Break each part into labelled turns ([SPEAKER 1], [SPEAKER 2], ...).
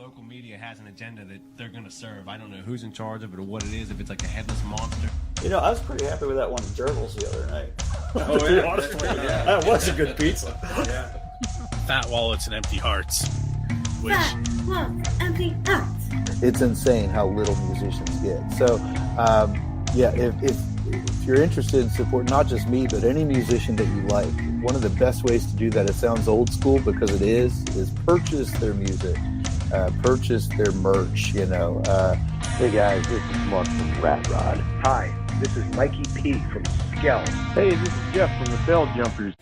[SPEAKER 1] local media has an agenda that they're going to serve. I don't know who's in charge of it or what it is, if it's like a headless monster.
[SPEAKER 2] You know, I was pretty happy with that one Gerbils the other night.
[SPEAKER 3] Oh, yeah.
[SPEAKER 2] Yeah. That was a good pizza.
[SPEAKER 3] Yeah. Fat wallets and empty hearts. Which...
[SPEAKER 4] Fat wallets, empty hearts.
[SPEAKER 5] It's insane how little musicians get. So, yeah, if you're interested in support, not just me, but any musician that you like, one of the best ways to do that, it sounds old school because it is purchase their music, purchase their merch, you know.
[SPEAKER 6] Hey guys, this is Mark from Rat Rod.
[SPEAKER 7] Hi, this is Mikey P from Skell.
[SPEAKER 6] Hey, this is Jeff from the Bell Jumpers.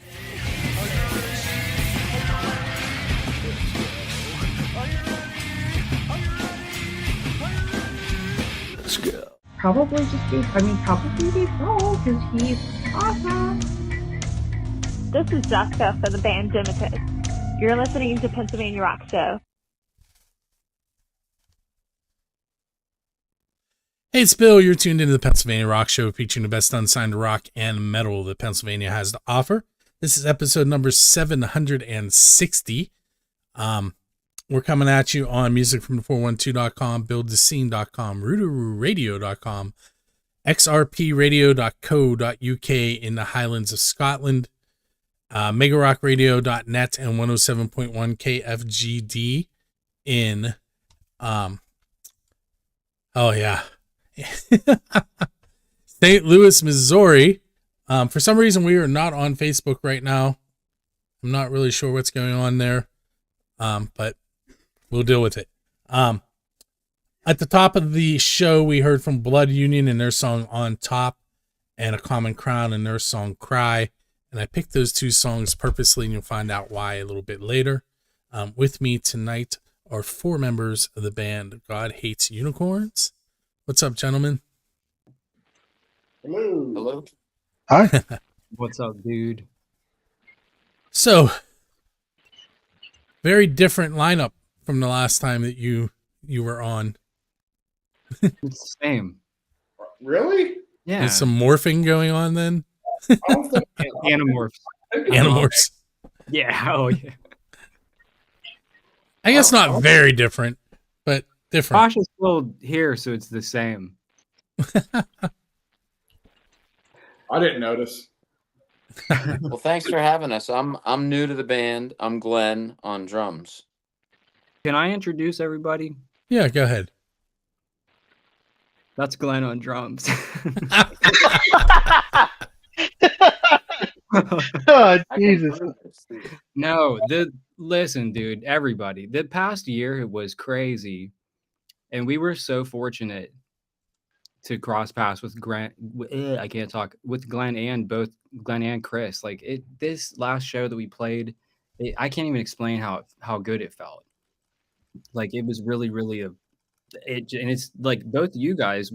[SPEAKER 8] Probably be Paul, because he's awesome.
[SPEAKER 9] This is Jessica for the band Dimitus. You're listening to Pennsylvania Rock Show.
[SPEAKER 3] Hey, it's Bill. You're tuned into the Pennsylvania Rock Show, featuring the best unsigned rock and metal that Pennsylvania has to offer. This is episode number 760. We're coming at you on musicfrom412.com, buildthescene.com, rootarooradio.com, xrpradio.co.uk in the Highlands of Scotland, megarockradio.net, and 107.1 KFGD in, St. Louis, Missouri. For some reason, we are not on Facebook right now. I'm not really sure what's going on there, but we'll deal with it. At the top of the show, we heard from Blood Union and their song On Top, and A Common Crown and their song Cry. And I picked those two songs purposely, and you'll find out why a little bit later. With me tonight are four members of the band God Hates Unicorns. What's up, gentlemen?
[SPEAKER 7] Hello.
[SPEAKER 5] Hi.
[SPEAKER 10] What's up, dude?
[SPEAKER 3] So, very different lineup from the last time that you were on.
[SPEAKER 10] It's the same.
[SPEAKER 7] Really?
[SPEAKER 10] Yeah.
[SPEAKER 3] There's some morphing going on then?
[SPEAKER 10] Animorphs.
[SPEAKER 3] Animorphs.
[SPEAKER 10] Yeah. Oh, yeah.
[SPEAKER 3] I guess not very different, but different.
[SPEAKER 10] Josh is still here, so it's the same.
[SPEAKER 7] I didn't notice.
[SPEAKER 11] Well, thanks for having us. I'm new to the band. I'm Glenn on drums.
[SPEAKER 10] Can I introduce everybody?
[SPEAKER 3] Yeah, go ahead.
[SPEAKER 10] That's Glenn on drums.
[SPEAKER 6] Oh, Jesus.
[SPEAKER 10] No, listen, dude, everybody. The past year it was crazy. And we were so fortunate to cross paths with Glenn and Chris. Like this last show that we played, I can't even explain how good it felt. Like it was really, really and it's like both of you guys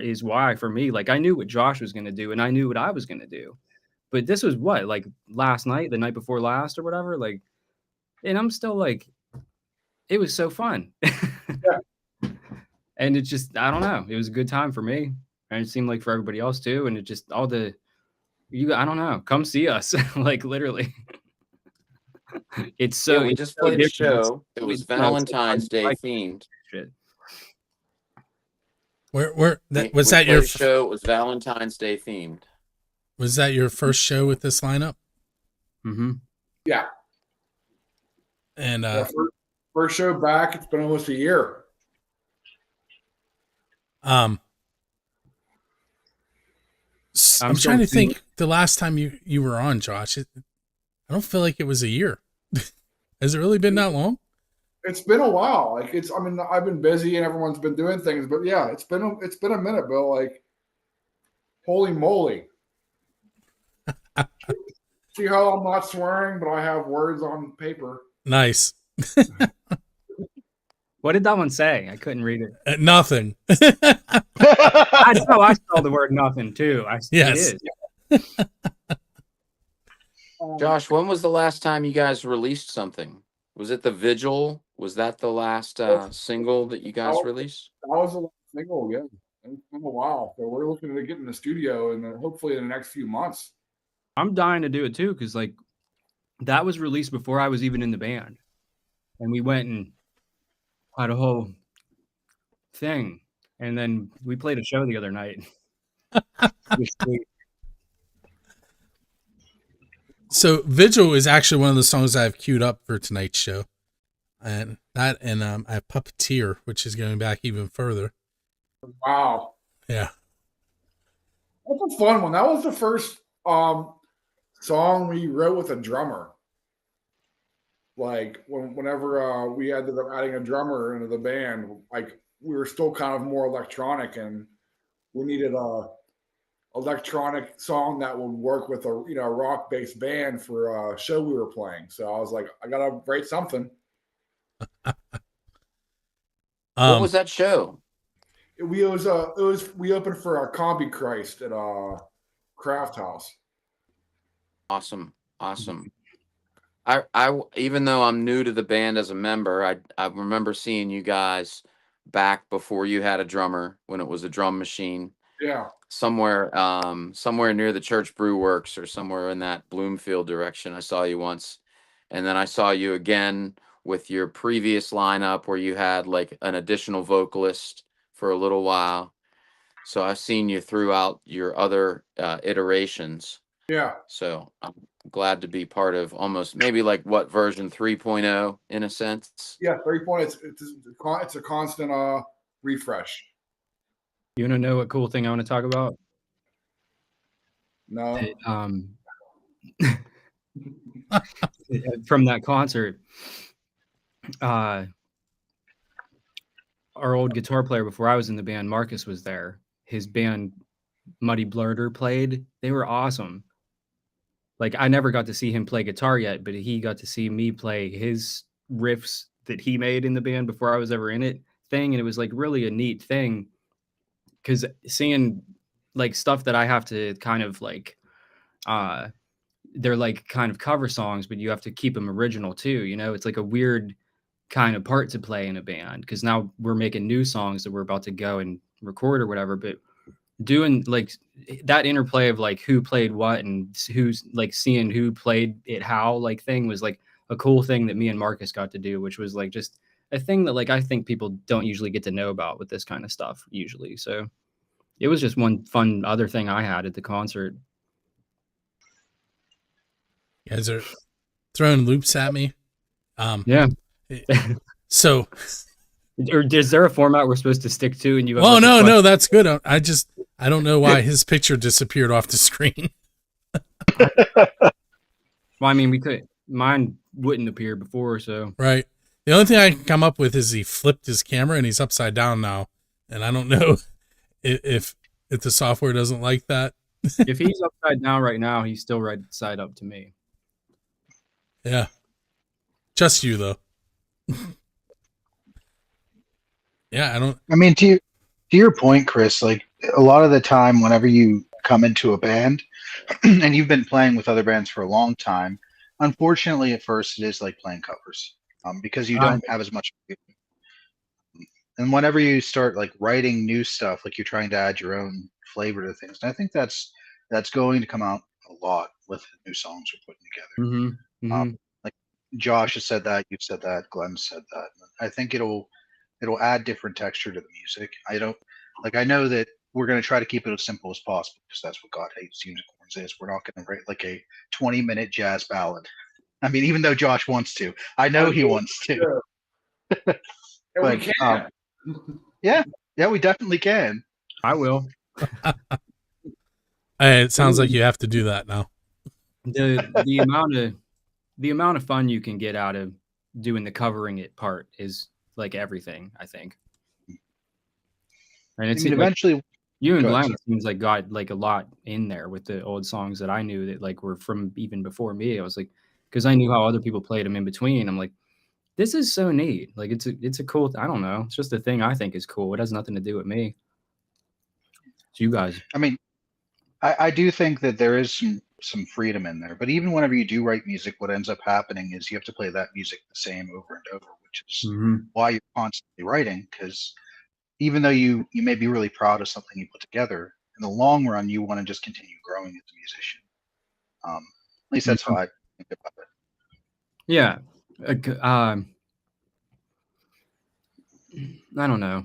[SPEAKER 10] is why for me, like I knew what Josh was going to do and I knew what I was going to do, but this was what, like last night, the night before last or whatever, like, and I'm still like, it was so fun.
[SPEAKER 7] Yeah.
[SPEAKER 10] And it just, I don't know. It was a good time for me. And it seemed like for everybody else too. And it just, I don't know, come see us. Like literally. It's so.
[SPEAKER 11] Yeah, we just played a show. It was Valentine's Day themed.
[SPEAKER 10] Shit.
[SPEAKER 3] Was that your
[SPEAKER 11] show? It was Valentine's Day themed.
[SPEAKER 3] Was that your first show with this lineup?
[SPEAKER 10] Mm-hmm.
[SPEAKER 7] Yeah.
[SPEAKER 3] And
[SPEAKER 7] first show back. It's been almost a year.
[SPEAKER 3] I'm trying to think the last time you were on, Josh. I don't feel like it was a year. Has it really been that long?
[SPEAKER 7] It's been a while. Like I've been busy and everyone's been doing things, but yeah, it's been a minute, Bill. Like, holy moly! See how I'm not swearing, but I have words on paper.
[SPEAKER 3] Nice.
[SPEAKER 10] What did that one say? I couldn't read it.
[SPEAKER 3] Nothing.
[SPEAKER 10] I saw the word nothing too.
[SPEAKER 3] Yes.
[SPEAKER 10] It is.
[SPEAKER 11] Josh, when was the last time you guys released something? Was it the Vigil? Was that the last single that you guys released?
[SPEAKER 7] That was the last single, yeah. It's been a while. So we're looking to get in the studio and hopefully in the next few months.
[SPEAKER 10] I'm dying to do it too, because like that was released before I was even in the band. And we went and had a whole thing, and then we played a show the other night. It was sweet.
[SPEAKER 3] So Vigil is actually one of the songs I have queued up for tonight's show, and that, and I have Puppeteer, which is going back even further.
[SPEAKER 7] Wow.
[SPEAKER 3] Yeah.
[SPEAKER 7] That's a fun one. That was the first song we wrote with a drummer. Like whenever we ended up adding a drummer into the band, like we were still kind of more electronic, and we needed a electronic song that would work with a rock based band for a show we were playing. So I was like, I gotta write something.
[SPEAKER 11] What was that show?
[SPEAKER 7] We opened for a Combi Christ at a Craft House.
[SPEAKER 11] Awesome. I even though I'm new to the band as a member, I remember seeing you guys back before you had a drummer, when it was a drum machine.
[SPEAKER 7] Yeah.
[SPEAKER 11] Somewhere near the Church Brew Works, or somewhere in that Bloomfield direction. I saw you once, and then I saw you again with your previous lineup where you had like an additional vocalist for a little while. So I've seen you throughout your other iterations.
[SPEAKER 7] Yeah.
[SPEAKER 11] So I'm glad to be part of almost maybe like what, version 3.0 in a sense.
[SPEAKER 7] Yeah, 3.0. It's a constant refresh.
[SPEAKER 10] You want to know what cool thing I want to talk about?
[SPEAKER 7] No.
[SPEAKER 10] From that concert, our old guitar player before I was in the band, Marcus, was there. His band, Muddy Blurter, played. They were awesome. Like, I never got to see him play guitar yet, but he got to see me play his riffs that he made in the band before I was ever in it thing. And it was like really a neat thing, because seeing like stuff that I have to kind of like, they're like kind of cover songs, but you have to keep them original too. It's like a weird kind of part to play in a band, because now we're making new songs that we're about to go and record or whatever. But doing like that interplay of like who played what and who's like seeing who played it how, like, thing was like a cool thing that me and Marcus got to do, which was like just a thing that like I think people don't usually get to know about with this kind of stuff usually. So it was just one fun other thing I had at the concert.
[SPEAKER 3] You guys are throwing loops at me.
[SPEAKER 10] Yeah.
[SPEAKER 3] So,
[SPEAKER 10] or is there a format we're supposed to stick to? And you?
[SPEAKER 3] Oh no, that's good. I don't know why his picture disappeared off the screen.
[SPEAKER 10] Well, I mean, we could. Mine wouldn't appear before, so
[SPEAKER 3] right. The only thing I can come up with is he flipped his camera and he's upside down now, and I don't know if the software doesn't like that.
[SPEAKER 10] If he's upside down right now, he's still right side up to me.
[SPEAKER 3] Yeah, just you though. Yeah, I mean,
[SPEAKER 12] to your point, Chris, like a lot of the time, whenever you come into a band and you've been playing with other bands for a long time, unfortunately, at first it is like playing covers, because you don't have as much. And whenever you start like writing new stuff, like you're trying to add your own flavor to things, and I think that's going to come out a lot with the new songs we're putting together.
[SPEAKER 10] Mm-hmm.
[SPEAKER 12] Like Josh has said that, you've said that, Glenn said that. I think it'll add different texture to the music. I know that we're going to try to keep it as simple as possible, because that's what God Hates Unicorns is. We're not going to write like a 20-minute jazz ballad. I mean, even though Josh wants to, I know he wants to.
[SPEAKER 7] But, we can.
[SPEAKER 12] Yeah, we definitely can.
[SPEAKER 10] I will.
[SPEAKER 3] It sounds like you have to do that now.
[SPEAKER 10] The amount of fun you can get out of doing the covering it part is like everything, I think. And it's
[SPEAKER 12] eventually
[SPEAKER 10] like, you and Glenn seems like got like a lot in there with the old songs that I knew that like were from even before me. I was like, because I knew how other people played them in between. I'm like, this is so neat. Like it's a cool. I don't know. It's just a thing I think is cool. It has nothing to do with me. It's you guys.
[SPEAKER 12] I mean, I do think that there is some freedom in there. But even whenever you do write music, what ends up happening is you have to play that music the same over and over, which is why you're constantly writing. Because even though you may be really proud of something you put together, in the long run, you want to just continue growing as a musician. At least that's how I think about it.
[SPEAKER 10] Yeah. I don't know.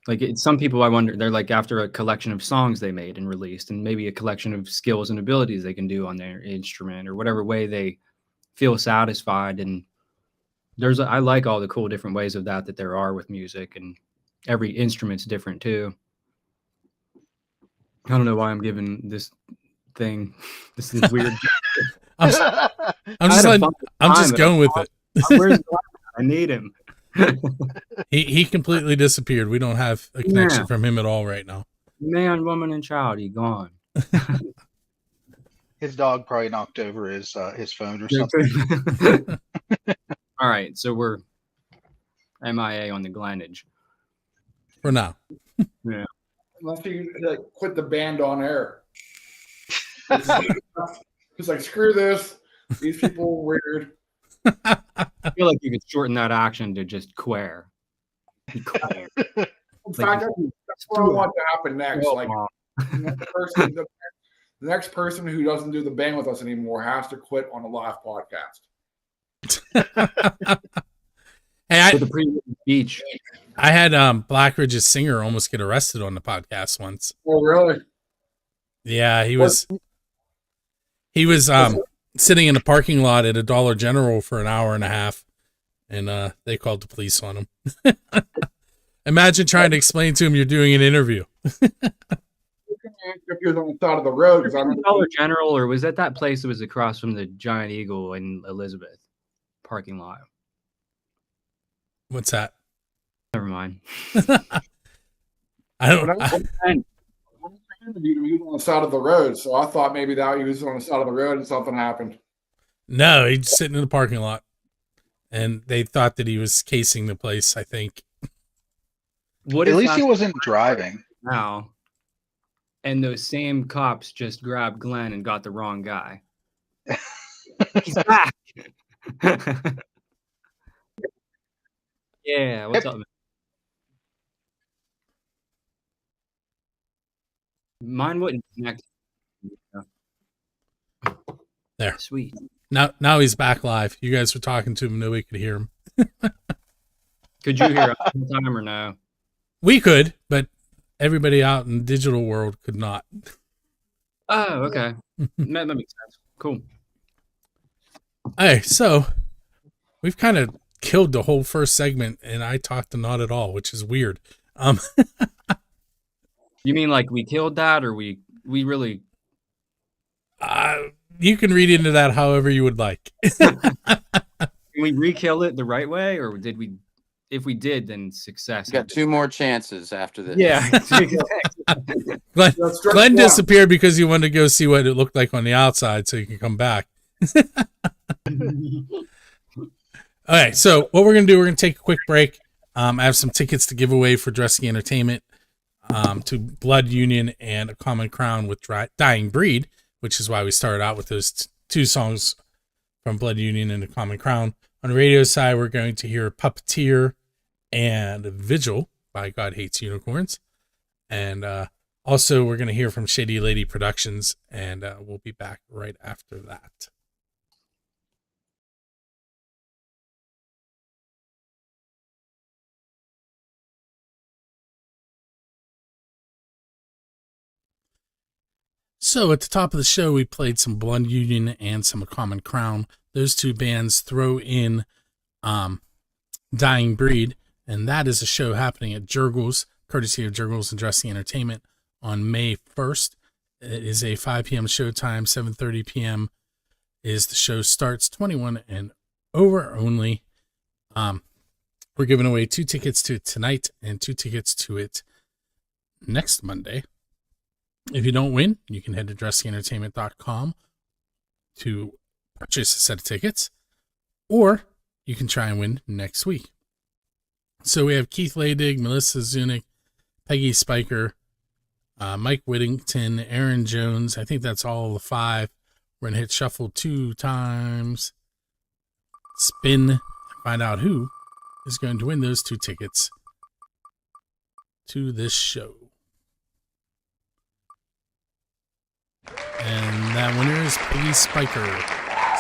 [SPEAKER 10] Like some people, I wonder, they're like after a collection of songs they made and released, and maybe a collection of skills and abilities they can do on their instrument or whatever way they feel satisfied. And I like all the cool different ways of that there are with music, and every instrument's different too. I don't know why I'm giving this thing this is weird.
[SPEAKER 3] I'm just going with it.
[SPEAKER 10] Where's I need him.
[SPEAKER 3] He completely disappeared. We don't have a connection from him at all right now.
[SPEAKER 10] Man, woman, and child, he gone.
[SPEAKER 12] His dog probably knocked over his phone or something.
[SPEAKER 10] All right, so we're MIA on the Glennage
[SPEAKER 3] for now.
[SPEAKER 10] Yeah,
[SPEAKER 7] unless you like quit the band on air. It's like screw this. These people are weird.
[SPEAKER 10] I feel like you could shorten that action to just queer.
[SPEAKER 7] In fact, that's what I want to happen next. Like the next person who doesn't do the band with us anymore has to quit on a live podcast.
[SPEAKER 3] Hey,
[SPEAKER 10] beach.
[SPEAKER 3] I had Blackridge's singer almost get arrested on the podcast once.
[SPEAKER 7] Oh, really?
[SPEAKER 3] Yeah, he was sitting in a parking lot at a Dollar General for an hour and a half, and they called the police on him. Imagine trying to explain to him you're doing an interview.
[SPEAKER 7] If you're on the side of the road, because I'm
[SPEAKER 10] Dollar General, or was that place that was across from the Giant Eagle in Elizabeth parking lot?
[SPEAKER 3] What's that?
[SPEAKER 10] Never mind.
[SPEAKER 3] I don't.
[SPEAKER 7] Interviewed him, he was on the side of the road, so I thought maybe that he was on the side of the road and something happened.
[SPEAKER 3] No, he's sitting in the parking lot, and they thought that he was casing the place, I think.
[SPEAKER 12] At least he wasn't driving.
[SPEAKER 10] Now, and those same cops just grabbed Glenn and got the wrong guy. He's back. Yeah, what's up, man? Mine wouldn't connect.
[SPEAKER 3] There.
[SPEAKER 10] Sweet.
[SPEAKER 3] Now he's back live. You guys were talking to him. Nobody could hear him.
[SPEAKER 10] Could you hear us all the time or no?
[SPEAKER 3] We could, but everybody out in the digital world could not.
[SPEAKER 10] Oh, okay. That makes sense. Cool.
[SPEAKER 3] Hey, so we've kind of killed the whole first segment, and I talked to not at all, which is weird.
[SPEAKER 10] You mean like we killed that, or we really?
[SPEAKER 3] You can read into that however you would like.
[SPEAKER 10] Can we re-kill it the right way, or did we? If we did, then success.
[SPEAKER 11] You got 2 more chances after this.
[SPEAKER 10] Yeah.
[SPEAKER 3] Glenn disappeared because he wanted to go see what it looked like on the outside, so he can come back. Okay, so what we're gonna do? We're gonna take a quick break. I have some tickets to give away for Dresky Entertainment. To Blood Union and A Common Crown with Dying Breed, which is why we started out with those 2 songs from Blood Union and A Common Crown. On the radio side, we're going to hear Puppeteer and Vigil by God Hates Unicorns. And also, we're going to hear from Shady Lady Productions, and we'll be back right after that. So at the top of the show, we played some Blood Union and some A Common Crown. Those 2 bands throw in Dying Breed, and that is a show happening at Jurgles, courtesy of Jurgles and Dresky Entertainment, on May 1st. It is a 5 p.m. showtime, 7:30 p.m. is the show starts, 21 and over only. We're giving away 2 tickets to it tonight and 2 tickets to it next Monday. If you don't win, you can head to dresskyentertainment.com to purchase a set of tickets, or you can try and win next week. So we have Keith Leydig, Melissa Zunick, Peggy Spiker, Mike Whittington, Aaron Jones. I think that's all the 5. We're going to hit shuffle 2 times, spin, and find out who is going to win those 2 tickets to this show. And that winner is Peggy Spiker.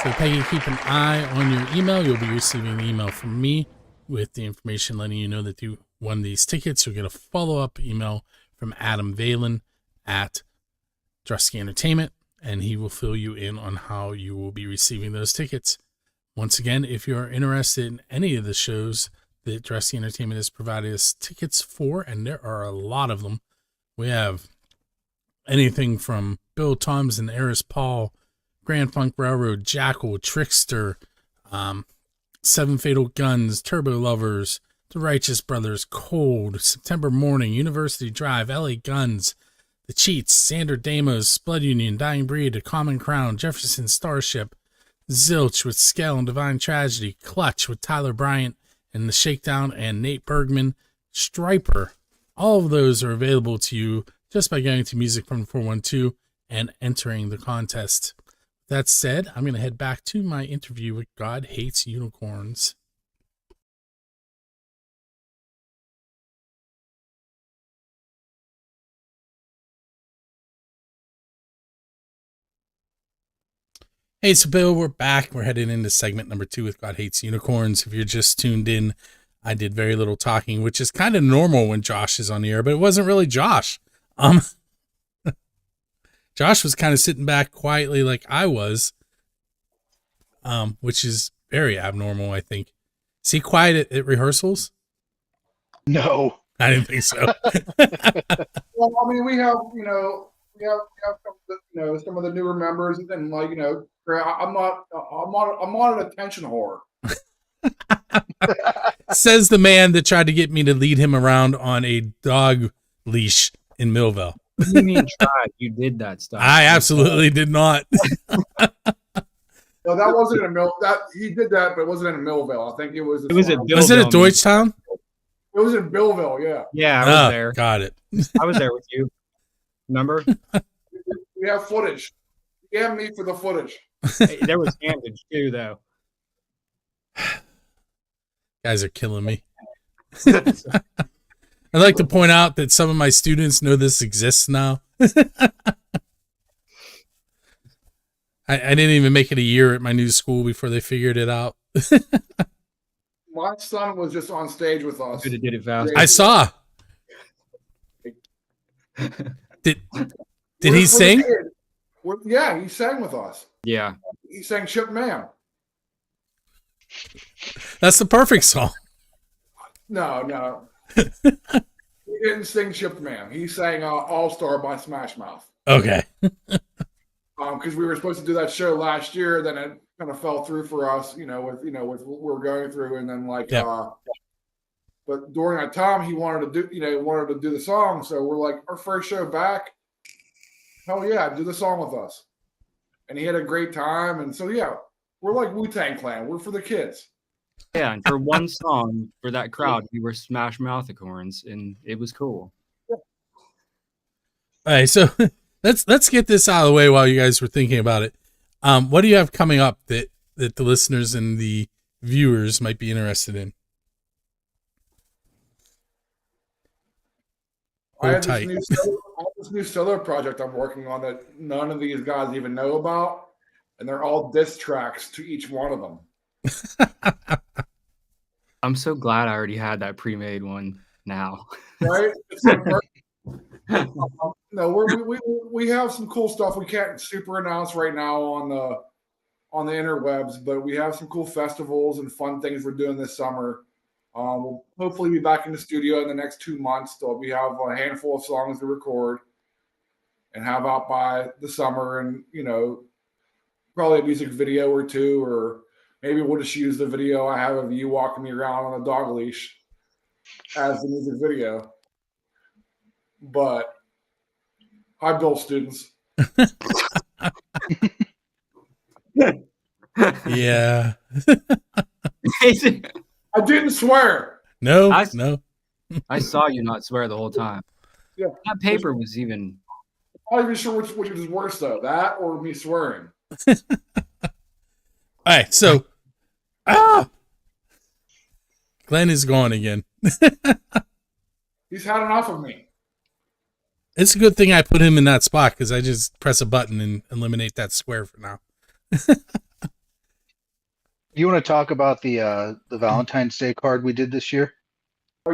[SPEAKER 3] So Peggy, keep an eye on your email. You'll be receiving an email from me with the information letting you know that you won these tickets, you'll get a follow-up email from Adam Valen at Drusky Entertainment, and he will fill you in on how you will be receiving those tickets. Once again, if you are interested in any of the shows that Drusky Entertainment has provided us tickets for, and there are a lot of them, we have anything from Bill Toms and Eris Paul, Grand Funk Railroad, Jackal, Trickster, Seven Fatal Guns, Turbo Lovers, The Righteous Brothers, Cold, September Morning, University Drive, LA Guns, The Cheats, Sander Damos, Blood Union, Dying Breed, A Common Crown, Jefferson Starship, Zilch with Skell and Divine Tragedy, Clutch with Tyler Bryant and The Shakedown and Nate Bergman, Striper. All of those are available to you just by going to Music from 412 and entering the contest. That said, I'm going to head back to my interview with God Hates Unicorns. Hey, so Bill, we're back. We're headed into segment number 2 with God Hates Unicorns. If you're just tuned in, I did very little talking, which is kind of normal when Josh is on the air, but it wasn't really Josh. Josh was kind of sitting back quietly like I was, which is very abnormal, I think. Is he quiet at rehearsals?
[SPEAKER 12] No.
[SPEAKER 3] I didn't think so.
[SPEAKER 7] Well, I mean, we have some of the newer members, and like, I'm not an attention whore.
[SPEAKER 3] Says the man that tried to get me to lead him around on a dog leash in Millville.
[SPEAKER 10] You mean tried? You did that stuff.
[SPEAKER 3] I absolutely did not.
[SPEAKER 7] No, that wasn't in That he did that, but it wasn't in Millville. I think it was.
[SPEAKER 10] It was at
[SPEAKER 3] Was it at Deutschtown?
[SPEAKER 7] It was in Billville, yeah.
[SPEAKER 10] Yeah, I was there.
[SPEAKER 3] Got it.
[SPEAKER 10] I was there with you. Remember?
[SPEAKER 7] We have footage. You have me for the footage.
[SPEAKER 10] Hey, there was damage too, though.
[SPEAKER 3] Guys are killing me. I'd like to point out that some of my students know this exists now. I didn't even make it a year at my new school before they figured it out.
[SPEAKER 7] My son was just on stage with us.
[SPEAKER 10] Could have did it fast.
[SPEAKER 3] I saw. Did he sing?
[SPEAKER 7] Yeah, he sang with us.
[SPEAKER 10] Yeah.
[SPEAKER 7] He sang Ship Man.
[SPEAKER 3] That's the perfect song.
[SPEAKER 7] No. He didn't sing Ship Man. He sang All Star by Smash Mouth.
[SPEAKER 3] Okay.
[SPEAKER 7] Because we were supposed to do that show last year, then it kind of fell through for us, with what we're going through, and then but during that time he wanted to do the song, so we're like, our first show back, hell yeah, do the song with us, and he had a great time, and so yeah, we're like Wu-Tang Clan, we're for the kids.
[SPEAKER 10] Yeah, and for one song for that crowd, we were Smash Mouthicorns, and it was cool.
[SPEAKER 3] Yeah. All right, so let's get this out of the way while you guys were thinking about it. What do you have coming up that the listeners and the viewers might be interested in?
[SPEAKER 7] I have this new solo project I'm working on that none of these guys even know about, and they're all diss tracks to each one of them.
[SPEAKER 10] I'm so glad I already had that pre-made one now.
[SPEAKER 7] Right? It's like no, we have some cool stuff we can't super announce right now on the interwebs, but we have some cool festivals and fun things we're doing this summer. We'll hopefully be back in the studio in the next 2 months. So we have a handful of songs to record and have out by the summer, and probably a music video or two, or maybe we'll just use the video I have of you walking me around on a dog leash as the music video. But hi, Bill students.
[SPEAKER 3] Yeah.
[SPEAKER 7] I didn't swear.
[SPEAKER 3] No.
[SPEAKER 10] I saw you not swear the whole time.
[SPEAKER 7] Yeah.
[SPEAKER 10] That paper was even.
[SPEAKER 7] I'm not even sure which is worse though, that or me swearing.
[SPEAKER 3] All right, so Glenn is gone again.
[SPEAKER 7] He's had enough of me.
[SPEAKER 3] It's a good thing I put him in that spot because I just press a button and eliminate that square for now.
[SPEAKER 12] You want to talk about the Valentine's Day card we did this year?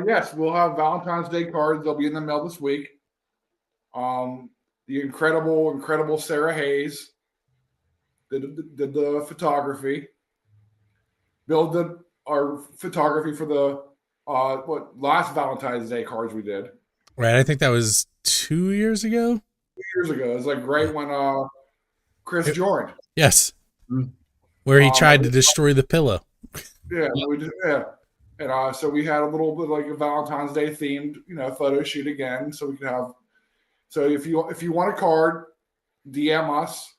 [SPEAKER 7] Yes, we'll have Valentine's Day cards. They'll be in the mail this week. The incredible Sarah Hayes did the photography. Bill did our photography for the last Valentine's Day cards we did.
[SPEAKER 3] Right, I think that was 2 years ago.
[SPEAKER 7] 2 years ago. It was like right when Chris joined.
[SPEAKER 3] Yes, where he tried to destroy the pillow.
[SPEAKER 7] Yeah, we did. Yeah, and so we had a little bit like a Valentine's Day themed, photo shoot again. So we could have. So if you want a card, DM us.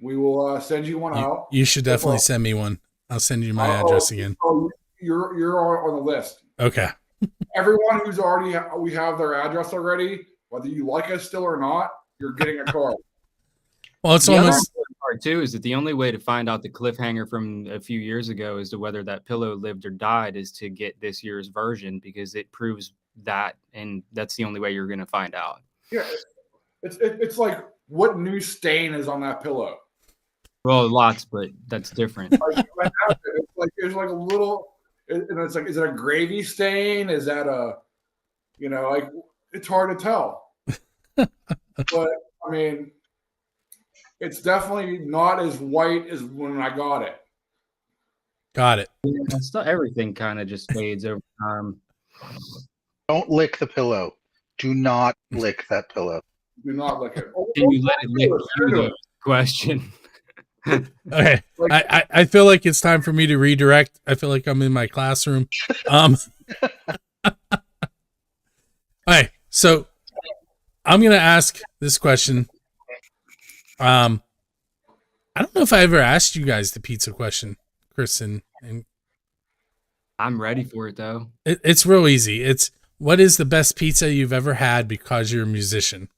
[SPEAKER 7] We will send you one out.
[SPEAKER 3] You should definitely send me one. I'll send you my address again.
[SPEAKER 7] Oh, you're on the list.
[SPEAKER 3] Okay.
[SPEAKER 7] Everyone who's already we have their address already, whether you like us still or not, you're getting a card.
[SPEAKER 3] Well, it's
[SPEAKER 10] the
[SPEAKER 3] almost
[SPEAKER 10] other part too is that the only way to find out the cliffhanger from a few years ago as to whether that pillow lived or died is to get this year's version, because it proves that, and that's the only way you're going to find out.
[SPEAKER 7] Yeah, it's like what new stain is on that pillow?
[SPEAKER 10] Well, lots, but that's different.
[SPEAKER 7] It's like a little, and it's like, is it a gravy stain? Is that it's hard to tell. But I mean, it's definitely not as white as when I got it.
[SPEAKER 3] Got it.
[SPEAKER 10] Yeah, everything kind of just fades over time.
[SPEAKER 12] Don't lick the pillow. Do not lick that pillow.
[SPEAKER 7] Do not lick it.
[SPEAKER 10] Can you let it lick through the question?
[SPEAKER 3] Okay. I feel like it's time for me to redirect. I feel like I'm in my classroom. All right. So I'm going to ask this question. I don't know if I ever asked you guys the pizza question, Chris, and
[SPEAKER 10] I'm ready for it though.
[SPEAKER 3] It's real easy. It's, what is the best pizza you've ever had because you're a musician?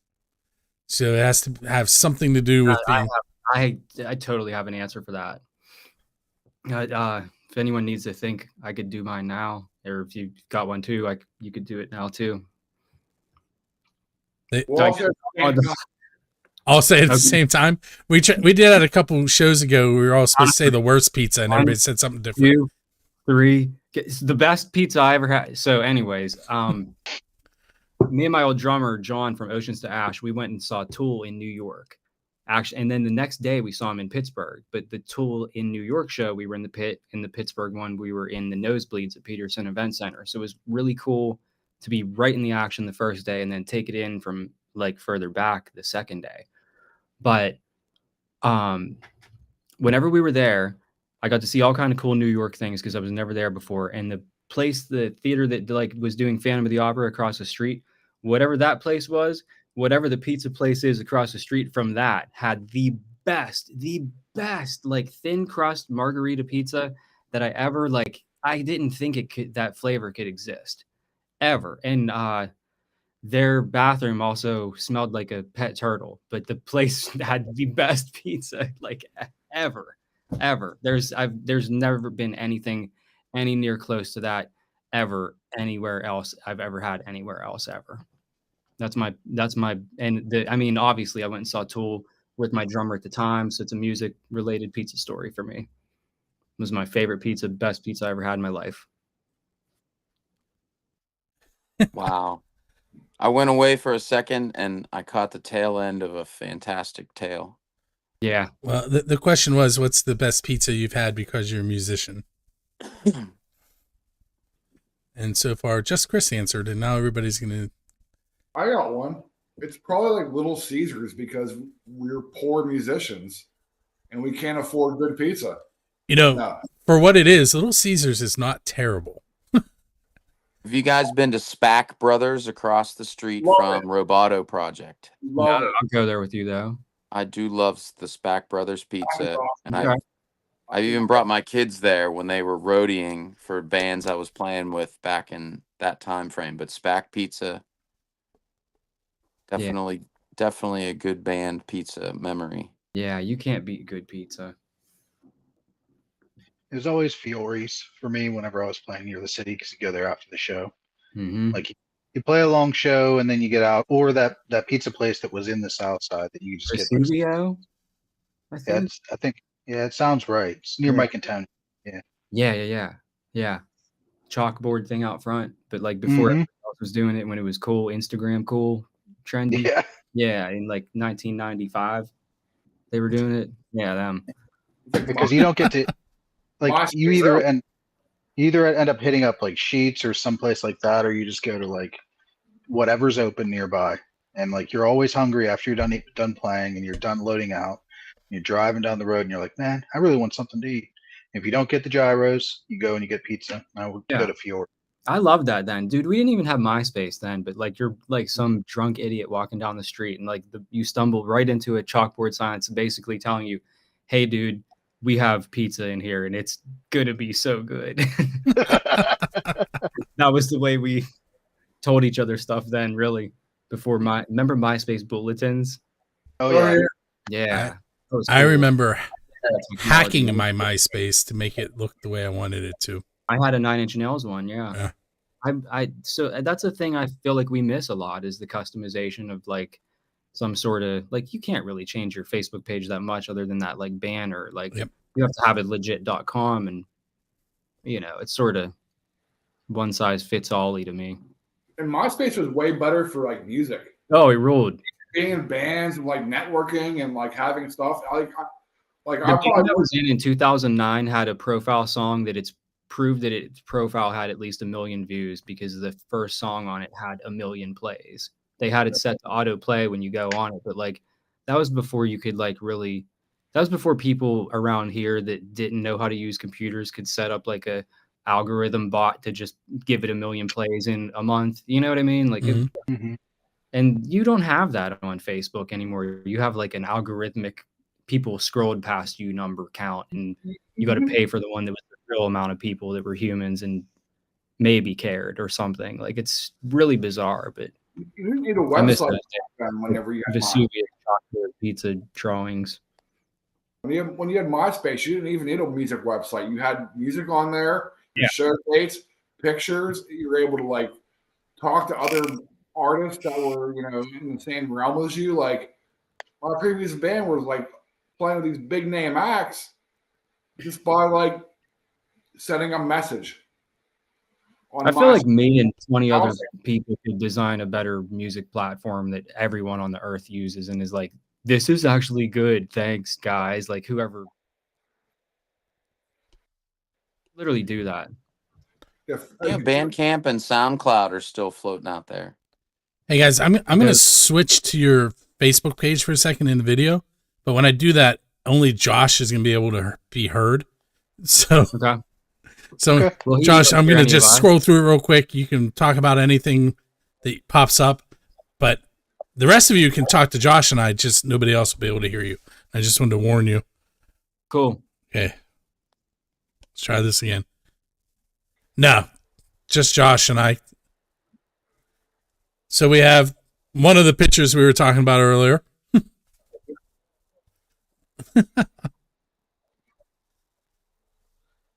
[SPEAKER 3] So it has to have something to do with being.
[SPEAKER 10] I totally have an answer for that. If anyone needs to think, I could do mine now, or if you got one too, you could do it now too.
[SPEAKER 3] I'll say it at the same time. We did that a couple shows ago. We were all supposed to say the worst pizza, and everybody said something different.
[SPEAKER 10] 2, 3. It's the best pizza I ever had. So, anyways, me and my old drummer John from Oceans to Ash, we went and saw Tool in New York. Actually, and then the next day we saw him in Pittsburgh. But the Tool in New York show, we were in the pit. In the Pittsburgh one, we were in the nosebleeds at Peterson Event Center. So it was really cool to be right in the action the first day and then take it in from like further back the second day. But whenever we were there, I got to see all kind of cool New York things because I was never there before. And the theater that like was doing Phantom of the Opera across the street, whatever that place was, whatever the pizza place is across the street from that, had the best like thin crust margarita pizza that I ever like. I didn't think that flavor could exist ever. And their bathroom also smelled like a pet turtle, but the place had the best pizza like ever. There's never been anything any near close to that ever anywhere else I've ever had anywhere else ever. That's my I mean, obviously I went and saw Tool with my drummer at the time, so it's a music related pizza story for me. It was my favorite pizza, best pizza I ever had in my life.
[SPEAKER 11] Wow. I went away for a second and I caught the tail end of a fantastic tale.
[SPEAKER 10] Yeah.
[SPEAKER 3] Well, the question was, what's the best pizza you've had because you're a musician? And so far, just Chris answered, and now everybody's going to.
[SPEAKER 7] I got one. It's probably like Little Caesars because we're poor musicians and we can't afford good pizza.
[SPEAKER 3] For what it is, Little Caesars is not terrible.
[SPEAKER 11] Have you guys been to SPAC Brothers across the street from Roboto Project?
[SPEAKER 10] No, I'll go there with you though.
[SPEAKER 11] I do love the SPAC Brothers pizza, and I've even brought my kids there when they were roadieing for bands I was playing with back in that time frame. But SPAC Pizza, definitely a good band pizza memory.
[SPEAKER 10] Yeah, you can't beat good pizza.
[SPEAKER 12] It was always Fiore's for me whenever I was playing near the city because you go there after the show.
[SPEAKER 10] Mm-hmm.
[SPEAKER 12] Like you play a long show and then you get out, or that pizza place that was in the South Side that you just get.
[SPEAKER 10] Studio?
[SPEAKER 12] I think it sounds right. It's near Mike and Tony. Yeah.
[SPEAKER 10] Yeah. Chalkboard thing out front. but like before
[SPEAKER 12] Mhm.
[SPEAKER 10] everyone else was doing it, when it was cool, Instagram cool, trendy.
[SPEAKER 12] Yeah.
[SPEAKER 10] Yeah, in like 1995, they were doing it. Yeah, them.
[SPEAKER 12] Because you don't get to like you either end up hitting up like Sheets or someplace like that, or you just go to like whatever's open nearby, and like you're always hungry after you're done playing and you're done loading out. You're driving down the road and you're like, man, I really want something to eat. If you don't get the gyros, you go and you get pizza. I would go to Fiore.
[SPEAKER 10] I love that then, dude. We didn't even have MySpace then, but like you're like some drunk idiot walking down the street and like you stumble right into a chalkboard sign that's basically telling you, hey, dude, we have pizza in here and it's going to be so good. That was the way we told each other stuff then, really, before remember MySpace bulletins?
[SPEAKER 12] Oh, yeah.
[SPEAKER 10] Yeah.
[SPEAKER 3] I remember hacking my MySpace to make it look the way I wanted it to.
[SPEAKER 10] I had a 9 Inch Nails one. Yeah. So that's a thing I feel like we miss a lot is the customization of like some sort of like, you can't really change your Facebook page that much other than that like banner. Like you have to have it legit.com and it's sort of one size fits all to me.
[SPEAKER 7] And MySpace was way better for like music.
[SPEAKER 10] Oh, it ruled.
[SPEAKER 7] Being in bands and like networking and like having stuff.
[SPEAKER 10] The band that was in 2009 had a profile song that it's proved that its profile had at least 1 million views because the first song on it had 1 million plays. They had it set to auto play when you go on it, but like that was before you could like really. That was before people around here that didn't know how to use computers could set up like a algorithm bot to just give it 1 million plays in a month. You know what I mean? Like, and you don't have that on Facebook anymore. You have like an algorithmic people scrolled past you number count, and you got to pay for the one that was the real amount of people that were humans and maybe cared or something. Like it's really bizarre, but
[SPEAKER 7] you need a website whenever you have
[SPEAKER 10] Vesuvius chocolate pizza drawings.
[SPEAKER 7] When you had MySpace, you didn't even need a music website. You had music on there, you showed dates, pictures. You were able to like talk to other artists that were, in the same realm as you. Like my previous band was like playing with these big name acts just by like sending a message.
[SPEAKER 10] I feel like me and 20 other people could design a better music platform that everyone on the earth uses and is like, this is actually good. Thanks, guys. Like whoever literally do that.
[SPEAKER 11] Yeah, Bandcamp and SoundCloud are still floating out there.
[SPEAKER 3] Hey guys, I'm gonna switch to your Facebook page for a second in the video, but when I do that, only Josh is gonna be able to be heard. So, Well, Josh, I'm gonna just scroll through it real quick. You can talk about anything that pops up, but the rest of you can talk to Josh and I. Just nobody else will be able to hear you. I just wanted to warn you.
[SPEAKER 10] Cool.
[SPEAKER 3] Okay, let's try this again. No, just Josh and I. So we have one of the pictures we were talking about earlier.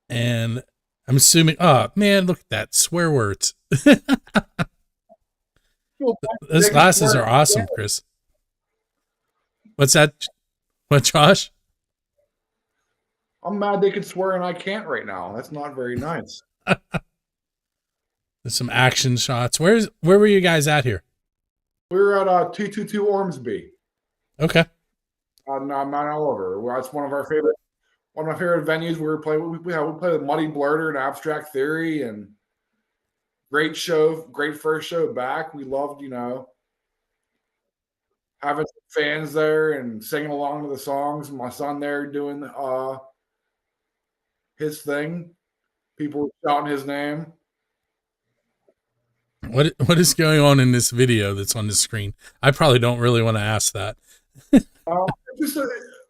[SPEAKER 3] And I'm assuming, oh man, look at that, swear words. Those glasses are awesome, Chris. What's that? What, Josh?
[SPEAKER 7] I'm mad they could swear and I can't right now. That's not very nice.
[SPEAKER 3] There's some action shots. Where were you guys at here?
[SPEAKER 7] We were at 222 Ormsby.
[SPEAKER 3] Okay.
[SPEAKER 7] On Mount Oliver. That's one of my favorite venues. We play with Muddy Blurter and Abstract Theory, and great show, great first show back. We loved, having fans there and singing along to the songs. My son there doing his thing. People were shouting his name.
[SPEAKER 3] What is going on in this video that's on the screen? I probably don't really want to ask that.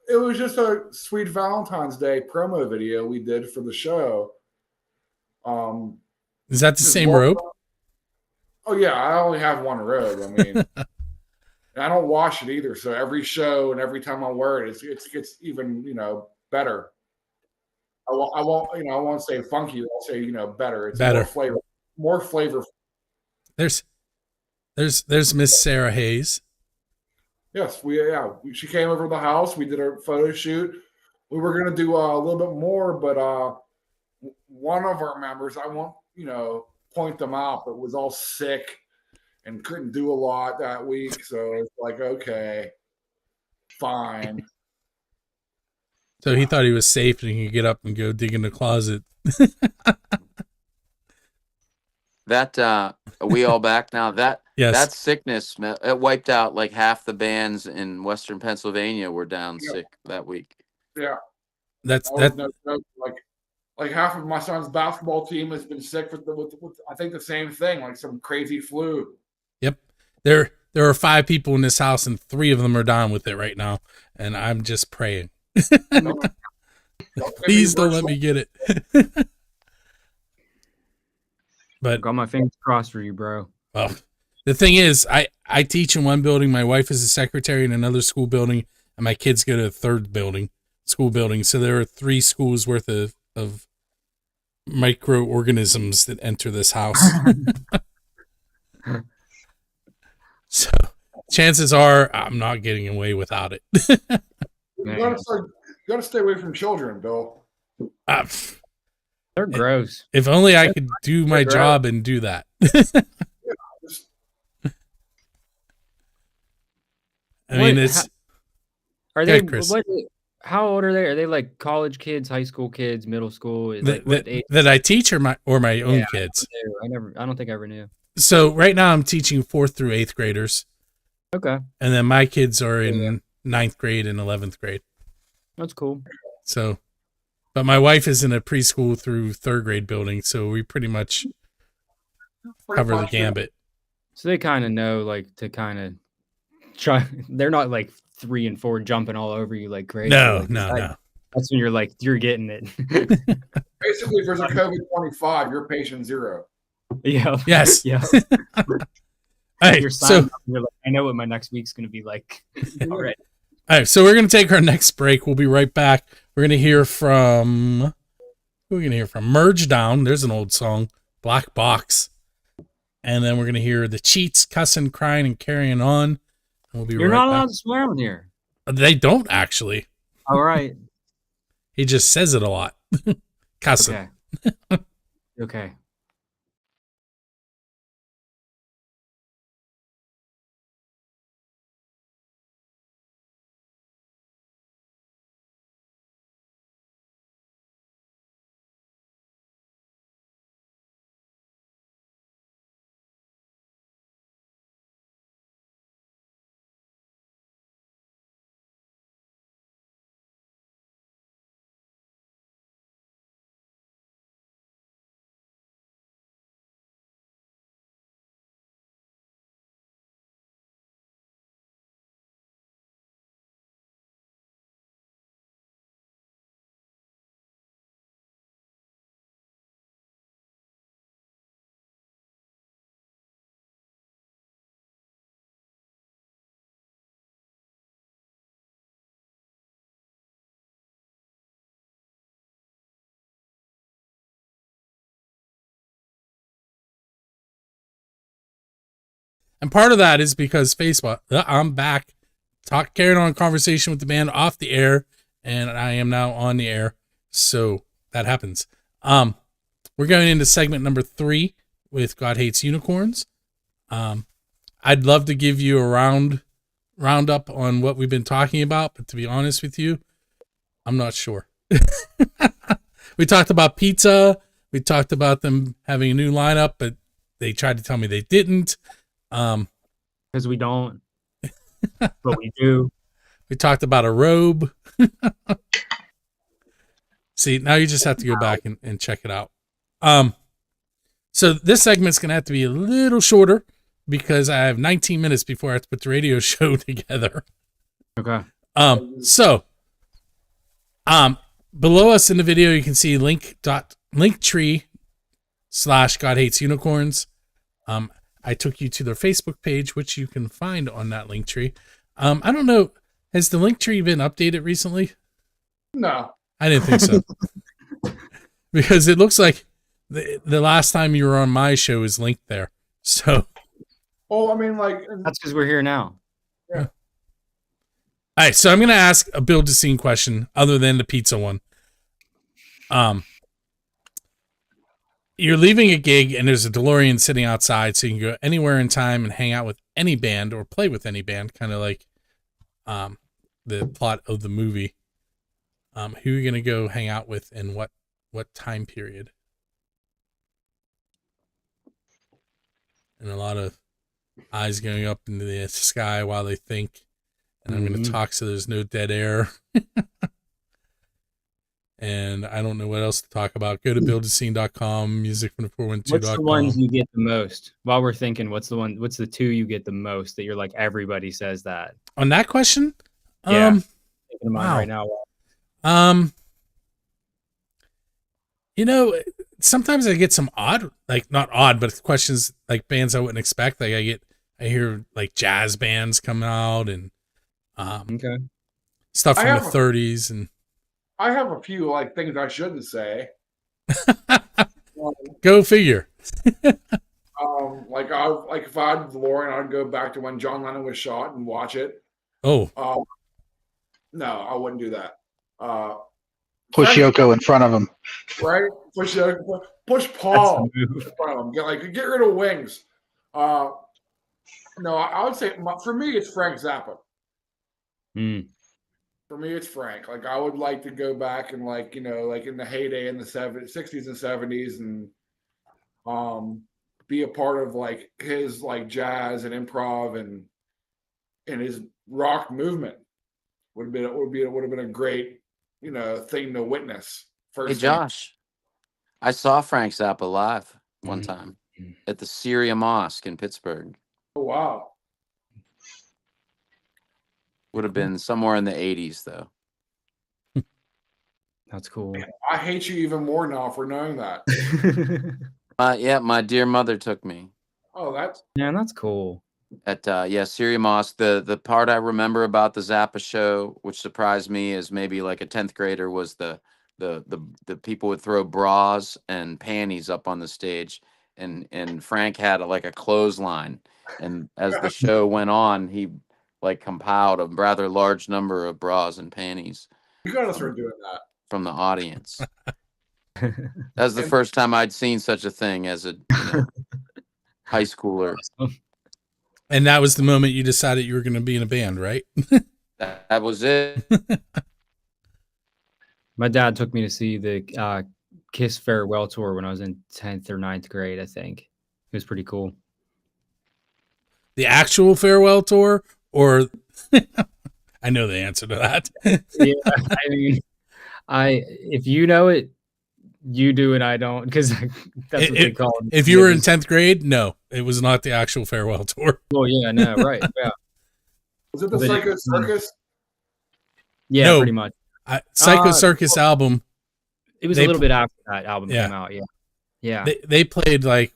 [SPEAKER 7] It was just a sweet Valentine's Day promo video we did for the show.
[SPEAKER 3] Is that the same robe?
[SPEAKER 7] Oh yeah, I only have one robe. I mean, and I don't wash it either. So every show and every time I wear it, it gets even better. I won't say funky. I'll say better. It's
[SPEAKER 3] better.
[SPEAKER 7] More flavor.
[SPEAKER 3] There's Miss Sarah Hayes.
[SPEAKER 7] Yes, she came over to the house. We did a photo shoot. We were going to do a little bit more, but one of our members, I won't, point them out, but was all sick and couldn't do a lot that week. So it's like, okay, fine.
[SPEAKER 3] So he thought he was safe and he could get up and go dig in the closet.
[SPEAKER 11] That are we all back now?
[SPEAKER 3] Yes.
[SPEAKER 11] That sickness, it wiped out like half the bands in Western Pennsylvania were down sick that week.
[SPEAKER 7] Yeah.
[SPEAKER 3] That's
[SPEAKER 7] No joke. Like half of my son's basketball team has been sick with I think the same thing, like some crazy flu.
[SPEAKER 3] Yep. There are 5 people in this house and 3 of them are down with it right now. And I'm just praying. Please don't let me get it. But
[SPEAKER 10] got my fingers crossed for you, bro.
[SPEAKER 3] Well, the thing is, I teach in one building. My wife is a secretary in another school building, and my kids go to a third school building. So there are 3 schools worth of microorganisms that enter this house. So chances are I'm not getting away without it.
[SPEAKER 7] You gotta stay away from children, Bill.
[SPEAKER 10] They're gross.
[SPEAKER 3] If only I could do my job and do that. I mean,
[SPEAKER 10] are they?
[SPEAKER 3] Chris.
[SPEAKER 10] How old are they? Are they like college kids, high school kids, middle school?
[SPEAKER 3] That I teach or my own kids?
[SPEAKER 10] I don't think I ever knew.
[SPEAKER 3] So right now I'm teaching 4th through 8th graders.
[SPEAKER 10] Okay.
[SPEAKER 3] And then my kids are in 9th grade and 11th grade.
[SPEAKER 10] That's cool.
[SPEAKER 3] So, but my wife is in a preschool through 3rd grade building, so we pretty much cover the gambit.
[SPEAKER 10] So they kind of know, like, to kind of try. They're not like 3 and 4 jumping all over you like crazy.
[SPEAKER 3] No.
[SPEAKER 10] That's when you're like, you're getting it.
[SPEAKER 7] Basically, if there's a COVID-25, you're patient 0.
[SPEAKER 10] Yeah.
[SPEAKER 3] Yes.
[SPEAKER 10] Yeah.
[SPEAKER 3] Hey,
[SPEAKER 10] you're like, I know what my next week's going to be like. All right.
[SPEAKER 3] All right. So we're going to take our next break. We'll be right back. We're going to hear from, who are we going to hear from? Merge Down. There's an old song. Black Box. And then we're going to hear The Cheats, Cussing, Crying, and Carrying On. And we'll be
[SPEAKER 10] You're
[SPEAKER 3] right
[SPEAKER 10] not
[SPEAKER 3] back.
[SPEAKER 10] allowed to swear on here.
[SPEAKER 3] They don't actually.
[SPEAKER 10] All right.
[SPEAKER 3] He just says it a lot. Cussing.
[SPEAKER 10] Okay. Okay.
[SPEAKER 3] And part of that is because Facebook, I'm back, carrying on a conversation with the band off the air, and I am now on the air. So that happens. We're going into segment number 3 with God Hates Unicorns. I'd love to give you a roundup on what we've been talking about, but to be honest with you, I'm not sure. We talked about pizza. We talked about them having a new lineup, but they tried to tell me they didn't.
[SPEAKER 10] Because we don't, but we do.
[SPEAKER 3] We talked about a robe. See, now you just have to go back and check it out. So this segment's going to have to be a little shorter because I have 19 minutes before I have to put the radio show together.
[SPEAKER 10] Okay.
[SPEAKER 3] Below us in the video, you can see linktree/God Hates Unicorns. I took you to their Facebook page, which you can find on that link tree. I don't know. Has the link tree been updated recently?
[SPEAKER 7] No.
[SPEAKER 3] I didn't think so. Because it looks like the last time you were on my show is linked there. So.
[SPEAKER 7] Oh, I mean, like.
[SPEAKER 10] That's because we're here now.
[SPEAKER 7] Yeah.
[SPEAKER 3] All right. So I'm going to ask a build to scene question other than the pizza one. you're leaving a gig and there's a DeLorean sitting outside, so you can go anywhere in time and hang out with any band or play with any band, kind of like the plot of the movie. Who are you going to go hang out with and what time period? And a lot of eyes going up into the sky while they think. And I'm going to talk so there's no dead air. And I don't know what else to talk about. Go to buildascene.com, music from the 412.com.
[SPEAKER 10] What's the ones you get the most? While we're thinking, what's the two you get the most that you're like, everybody says that?
[SPEAKER 3] On that question?
[SPEAKER 10] Yeah. Thinking of mine
[SPEAKER 3] Wow.
[SPEAKER 10] right now.
[SPEAKER 3] You know, sometimes I get some odd, like not odd, but questions like bands I wouldn't expect. Like I hear like jazz bands come out and
[SPEAKER 10] okay.
[SPEAKER 3] stuff from the 30s, and
[SPEAKER 7] I have a few like things I shouldn't say.
[SPEAKER 3] Go figure.
[SPEAKER 7] Like if I had DeLorean, I'd go back to when John Lennon was shot and watch it.
[SPEAKER 3] Oh.
[SPEAKER 7] No, I wouldn't do that.
[SPEAKER 12] Push Yoko in front of him.
[SPEAKER 7] Right? Push Paul in front of him. Get rid of Wings. No, I would say for me it's Frank Zappa. For me, it's Frank. Like I would like to go back and like in the heyday in the 60s and 70s and be a part of like his like jazz and improv and his rock movement. Would have been a great thing to witness.
[SPEAKER 11] Hey Josh, I saw Frank Zappa live one time at the Syria Mosque in Pittsburgh.
[SPEAKER 7] Oh wow.
[SPEAKER 11] Would have been somewhere in the 80s, though.
[SPEAKER 10] That's cool.
[SPEAKER 7] I hate you even more now for knowing that.
[SPEAKER 11] Yeah, my dear mother took me.
[SPEAKER 7] Oh,
[SPEAKER 10] that's cool.
[SPEAKER 11] At Syria Mosque. The part I remember about the Zappa show, which surprised me as maybe like a 10th grader, was the people would throw bras and panties up on the stage, and Frank had a clothesline, and as the show went on, he compiled a rather large number of bras and panties.
[SPEAKER 7] You gotta start doing that
[SPEAKER 11] from the audience. That was the first time I'd seen such a thing as a high schooler.
[SPEAKER 3] And that was the moment you decided you were going to be in a band, right?
[SPEAKER 11] That was it.
[SPEAKER 10] My dad took me to see the Kiss farewell tour when I was in 10th or 9th grade, I think. It was pretty cool.
[SPEAKER 3] The actual farewell tour? Or I know the answer to that.
[SPEAKER 10] Yeah, I mean, if you know it, you do, and I don't, because that's what they call it.
[SPEAKER 3] If you were in 10th grade, no, it was not the actual farewell tour.
[SPEAKER 10] Well, yeah, no, right, yeah.
[SPEAKER 7] Was it the Psycho Circus?
[SPEAKER 10] Yeah,
[SPEAKER 3] no,
[SPEAKER 10] pretty much.
[SPEAKER 3] Psycho Circus album.
[SPEAKER 10] It was a little bit after that album came out. Yeah, yeah.
[SPEAKER 3] They played
[SPEAKER 10] it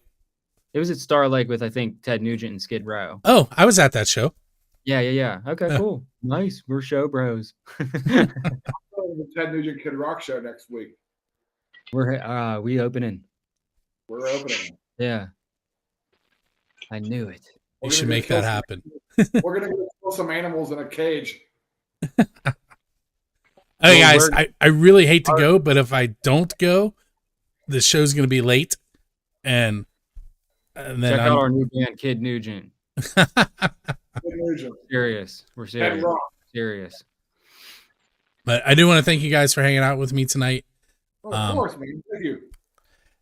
[SPEAKER 10] was at Star Lake with I think Ted Nugent and Skid Row.
[SPEAKER 3] Oh, I was at that show.
[SPEAKER 10] Yeah. Okay, cool. Nice. We're show bros.
[SPEAKER 7] The Ted Nugent Kid Rock show next week.
[SPEAKER 10] We opening.
[SPEAKER 7] We're opening.
[SPEAKER 10] Yeah. I knew it.
[SPEAKER 3] You should make that happen.
[SPEAKER 7] We're gonna go kill some animals in a cage.
[SPEAKER 3] Hey guys, I really hate to go, but if I don't go, the show's gonna be late, and then
[SPEAKER 10] check out our new band, Kid Nugent. Serious. We're serious. Serious.
[SPEAKER 3] But I do want to thank you guys for hanging out with me tonight.
[SPEAKER 7] Oh, of course, man. Thank you.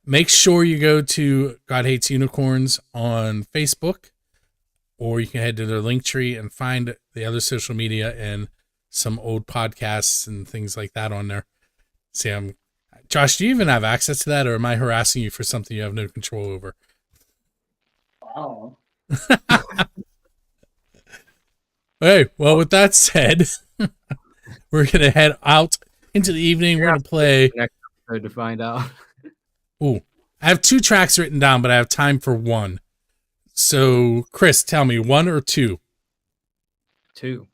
[SPEAKER 3] Make sure you go to God Hates Unicorns on Facebook, or you can head to their link tree and find the other social media and some old podcasts and things like that on there. See, Josh, do you even have access to that, or am I harassing you for something you have no control over?
[SPEAKER 7] I don't know.
[SPEAKER 3] Hey, well, with that said, we're going to head out into the evening. We're going to play.
[SPEAKER 10] Next episode to find out.
[SPEAKER 3] Ooh, I have 2 tracks written down, but I have time for 1. So, Chris, tell me, 1 or 2?
[SPEAKER 10] 2.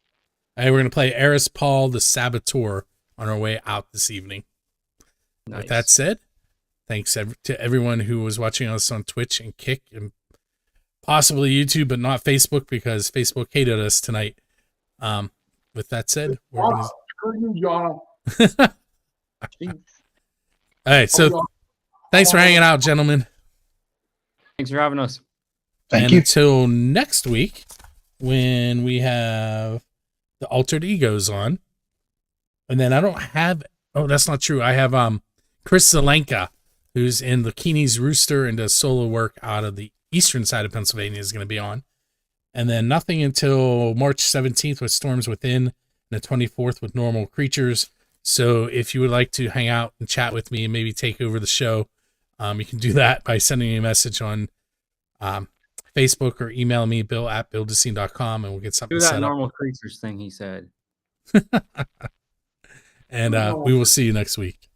[SPEAKER 3] Hey, we're going to play Eris Paul, the Saboteur, on our way out this evening. Nice. With that said, thanks to everyone who was watching us on Twitch and Kick and possibly YouTube, but not Facebook, because Facebook hated us tonight. With that said, we're going to...
[SPEAKER 7] All right,
[SPEAKER 3] so Thanks for hanging out, gentlemen.
[SPEAKER 10] Thanks for having us.
[SPEAKER 12] Thank
[SPEAKER 3] and
[SPEAKER 12] you.
[SPEAKER 3] until next week, when we have the Altered Egos on. And then I don't have, oh, that's not true. I have Chris Zelenka, who's in the Keeney's Rooster and does solo work out of the eastern side of Pennsylvania, is going to be on. And then nothing until March 17th with Storms Within, and the 24th with Normal Creatures. So if you would like to hang out and chat with me and maybe take over the show, you can do that by sending me a message on Facebook or email me, bill@buildascene.com, and we'll get something
[SPEAKER 10] Do that
[SPEAKER 3] set
[SPEAKER 10] Normal
[SPEAKER 3] up.
[SPEAKER 10] Creatures thing he said.
[SPEAKER 3] And we will see you next week.